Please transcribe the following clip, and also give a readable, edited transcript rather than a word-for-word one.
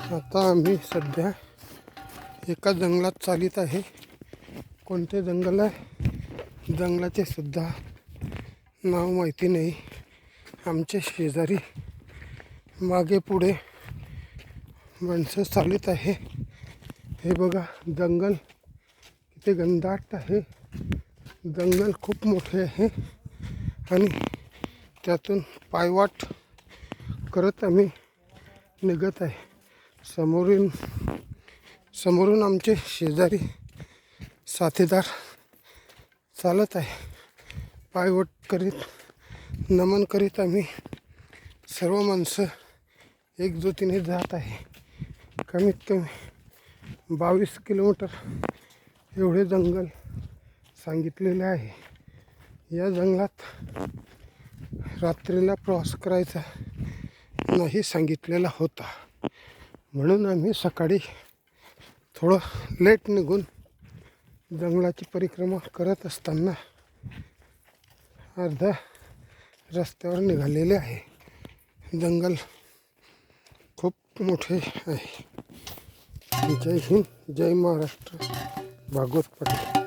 आता आम्ही सध्या एका जंगलात चालित आहे. कोणते जंगल आहे, जंगलाचे सुद्धा नाव माहिती नाही. आमच्या शेजारी मागे पुढे माणसं चालित आहे. हे बघा, जंगल किती घनदाट आहे. जंगल खूप मोठे आहे आणि त्यातून पायवाट करत आम्ही निघत आहे. समोरून आमचे शेजारी साथीदार चालत आहे. पायवाट करीत, नमन करीत आम्ही सर्व माणसं एकजुटीने जात आहे. कमीत कमी 22 किलोमीटर एवढे जंगल सांगितलेले आहे. या जंगलात रात्रीला प्रवास करायचा नाही सांगितलेला होता, म्हणून आम्ही सकाळी थोडं लेट निघून जंगलाची परिक्रमा करत असताना अर्ध्या रस्त्यावर निघालेले आहे. जंगल खूप मोठे आहे. जय हिंद, जय महाराष्ट्र. भागवत पाटील.